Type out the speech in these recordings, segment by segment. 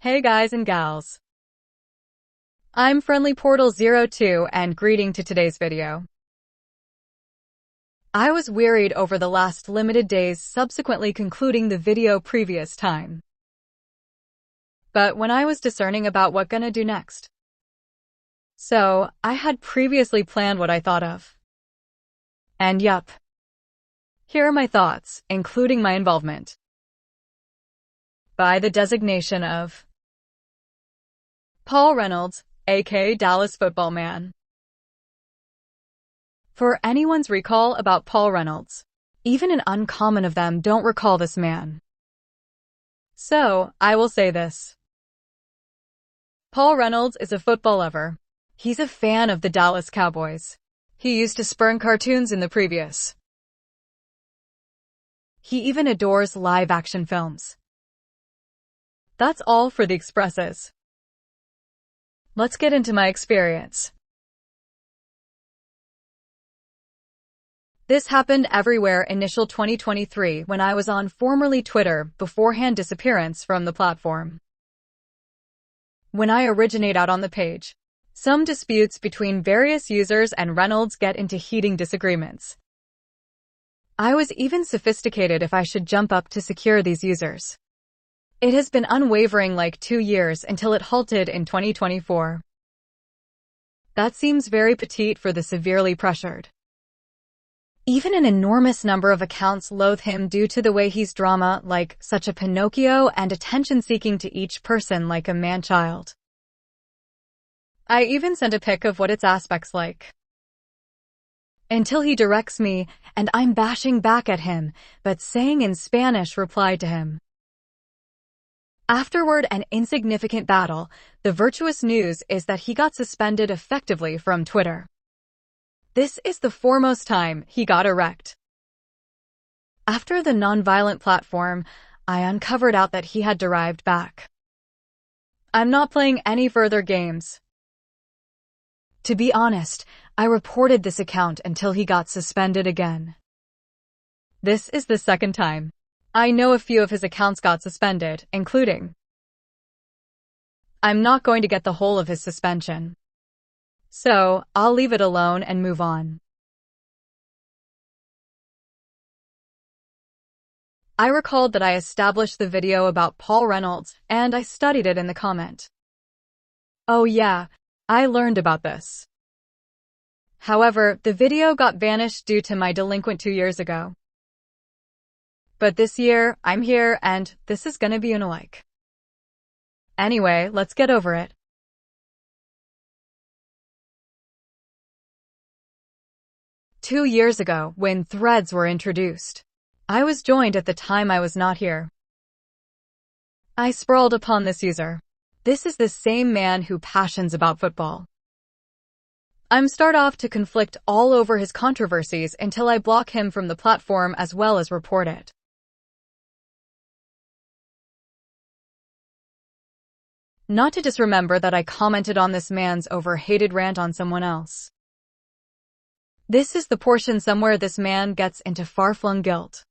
Hey guys and gals. I'm Friendly Portal 02 and greeting to today's video. I was wearied over the last limited days subsequently concluding the video previous time. But when I was discerning about what gonna do next. So, I had previously planned what I thought of. And yup. Here are my thoughts, including my involvement. By the designation of Paul Reynolds, aka Dallas Football Man. For anyone's recall about Paul Reynolds, even an uncommon of them don't recall this man. So, I will say this. Paul Reynolds is a football lover. He's a fan of the Dallas Cowboys. He used to spurn cartoons in the previous. He even adores live-action films. That's all for the expresses. Let's get into my experience. This happened everywhere initial 2023 when I was on formerly Twitter beforehand disappearance from the platform. When I originate out on the page, some disputes between various users and Reynolds get into heating disagreements. I was even sophisticated if I should jump up to secure these users. It has been unwavering like 2 years until it halted in 2024. That seems very petite for the severely pressured. Even an enormous number of accounts loathe him due to the way he's drama like such a Pinocchio and attention-seeking to each person like a man-child. I even sent a pic of what its aspects like. Until he directs me, and I'm bashing back at him, but saying in Spanish reply to him. Afterward, an insignificant battle, the virtuous news is that he got suspended effectively from Twitter. This is the foremost time he got erect. After the non-violent platform, I uncovered out that he had derived back. I'm not playing any further games. To be honest, I reported this account until he got suspended again. This is the second time. I know a few of his accounts got suspended, including. I'm not going to get the whole of his suspension. So, I'll leave it alone and move on. I recalled that I established the video about Paul Reynolds, and I studied it in the comment. Oh yeah, I learned about this. However, the video got vanished due to my delinquent 2 years ago. But this year, I'm here, and this is gonna be an alike. Anyway, let's get over it. Two years ago, when threads were introduced, I was joined at the time I was not here. I sprawled upon this user. This is the same man who passions about football. I'm start off to conflict all over his controversies until I block him from the platform as well as report it. Not to disremember that I commented on this man's over-hated rant on someone else. This is the portion somewhere this man gets into far-flung guilt.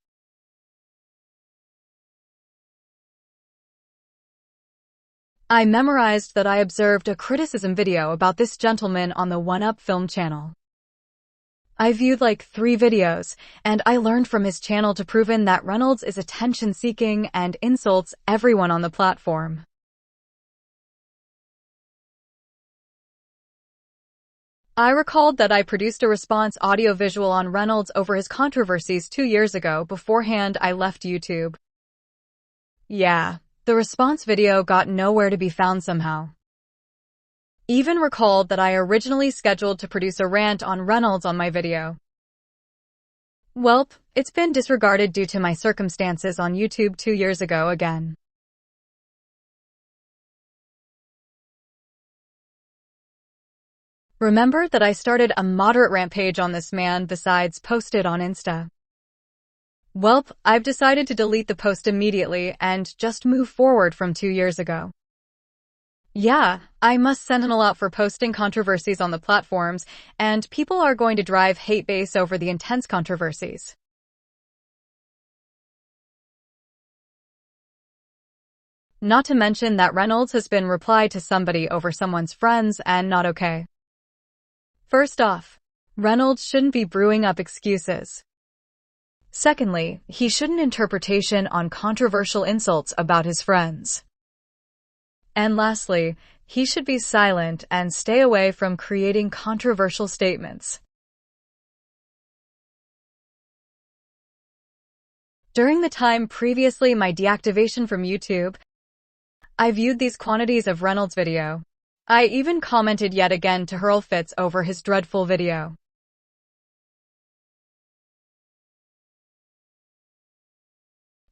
I memorized that I observed a criticism video about this gentleman on the 1UP Film channel. I viewed like 3 videos, and I learned from his channel to proven that Reynolds is attention-seeking and insults everyone on the platform. I recalled that I produced a response audio-visual on Reynolds over his controversies 2 years ago beforehand I left YouTube. Yeah, the response video got nowhere to be found somehow. Even recalled that I originally scheduled to produce a rant on Reynolds on my video. Welp, it's been disregarded due to my circumstances on YouTube 2 years ago again. Remember that I started a moderate rant page on this man besides posted on Insta. Welp, I've decided to delete the post immediately and just move forward from 2 years ago. Yeah, I must sentinel out for posting controversies on the platforms, and people are going to drive hate base over the intense controversies. Not to mention that Reynolds has been replied to somebody over someone's friends and not okay. First off, Reynolds shouldn't be brewing up excuses. Secondly, he shouldn't interpretation on controversial insults about his friends. And lastly, he should be silent and stay away from creating controversial statements. During the time previously my deactivation from YouTube, I viewed these quantities of Reynolds' video. I even commented yet again to hurl fits over his dreadful video.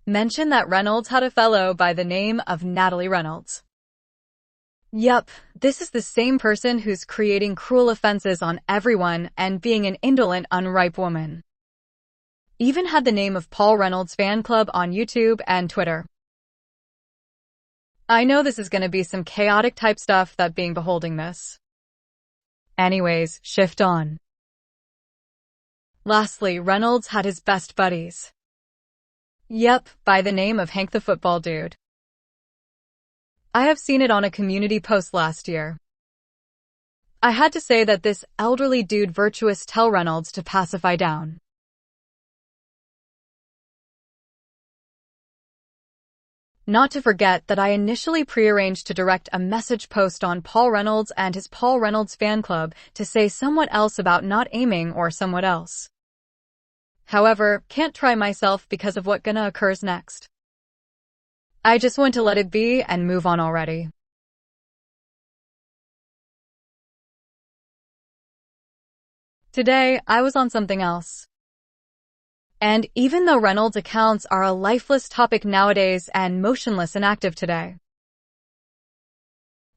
Mention that Reynolds had a fellow by the name of Natalie Reynolds. Yup, this is the same person who's creating cruel offenses on everyone and being an indolent, unripe woman. Even had the name of Paul Reynolds fan club on YouTube and Twitter. I know this is gonna be some chaotic type stuff that being beholding this. Anyways, shift on. Lastly, Reynolds had his best buddies. Yep, by the name of Hank the football dude. I have seen it on a community post last year. I had to say that this elderly dude virtuous tell Reynolds to pacify down. Not to forget that I initially prearranged to direct a message post on Paul Reynolds and his Paul Reynolds fan club to say somewhat else about not aiming or somewhat else. However, can't try myself because of what gonna occurs next. I just want to let it be and move on already. Today, I was on something else. And even though Reynolds' accounts are a lifeless topic nowadays and motionless inactive today.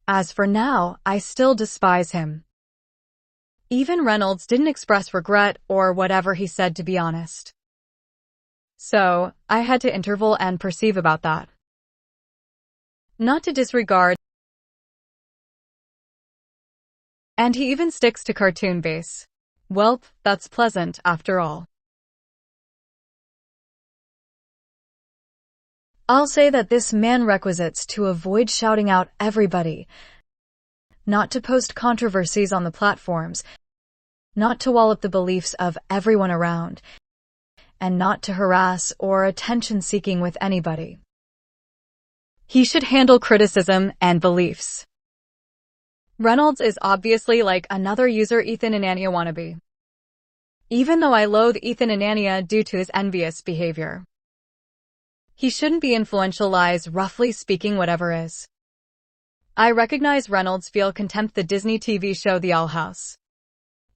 As for now, I still despise him. Even Reynolds didn't express regret or whatever he said, to be honest. So, I had to interval and perceive about that. Not to disregard. And he even sticks to cartoon base. Welp, that's pleasant after all. I'll say that this man requisites to avoid shouting out everybody, not to post controversies on the platforms, not to wallop the beliefs of everyone around, and not to harass or attention-seeking with anybody. He should handle criticism and beliefs. Reynolds is obviously like another user Ethan Anania wannabe. Even though I loathe Ethan Anania due to his envious behavior. He shouldn't be influential lies, roughly speaking, whatever is. I recognize Reynolds feel contempt the Disney TV show The Owl House.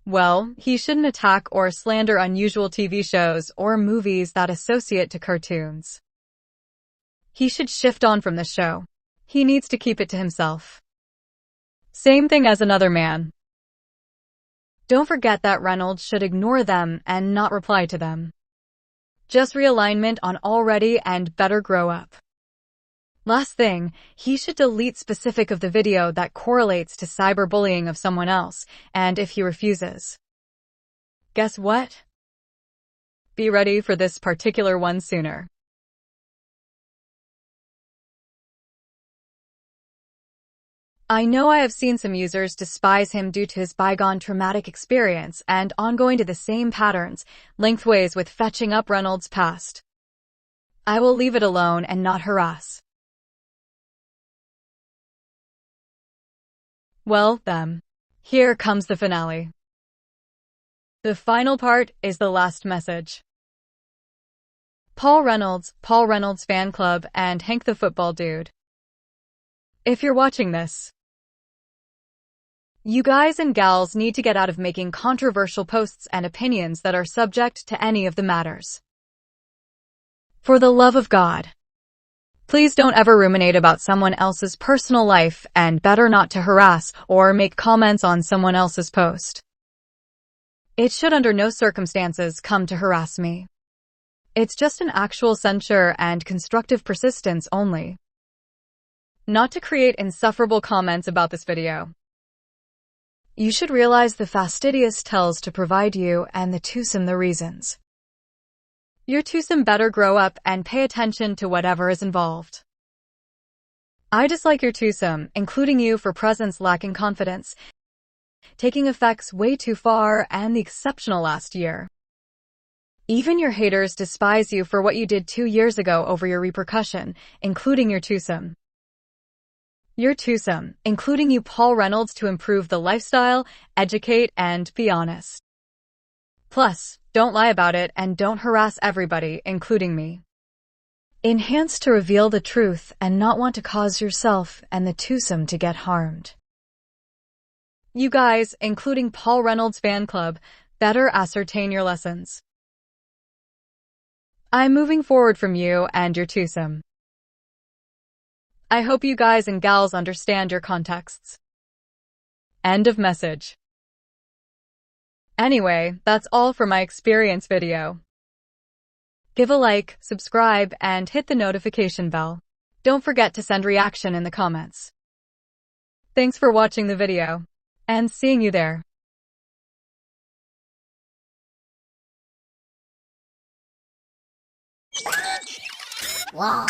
Well, he shouldn't attack or slander unusual TV shows or movies that associate to cartoons. He should shift on from this show. He needs to keep it to himself. Same thing as another man. Don't forget that Reynolds should ignore them and not reply to them. Just realignment on already and better grow up. Last thing, he should delete specific of the video that correlates to cyberbullying of someone else, and if he refuses. Guess what? Be ready for this particular one sooner. I know I have seen some users despise him due to his bygone traumatic experience and ongoing to the same patterns, lengthways with fetching up Reynolds' past. I will leave it alone and not harass. Well, then, here comes the finale. The final part is the last message. Paul Reynolds fan club, and Hank the football dude. If you're watching this, you guys and gals need to get out of making controversial posts and opinions that are subject to any of the matters. For the love of God, please don't ever ruminate about someone else's personal life, and better not to harass or make comments on someone else's post. It should under no circumstances come to harass me. It's just an actual censure and constructive persistence only. Not to create insufferable comments about this video. You should realize the fastidious tells to provide you and the twosome the reasons. Your twosome better grow up and pay attention to whatever is involved. I dislike your twosome, including you for presence lacking confidence, taking effects way too far, and the exceptional last year. Even your haters despise you for what you did 2 years ago over your repercussion, including your twosome. Your twosome, including you Paul Reynolds to improve the lifestyle, educate, and be honest. Plus, don't lie about it and don't harass everybody, including me. Enhance to reveal the truth and not want to cause yourself and the twosome to get harmed. You guys, including Paul Reynolds fan club, better ascertain your lessons. I'm moving forward from you and your twosome. I hope you guys and gals understand your contexts. End of message. Anyway, that's all for my experience video. Give a like, subscribe, and hit the notification bell. Don't forget to send reaction in the comments. Thanks for watching the video, and seeing you there. Wow.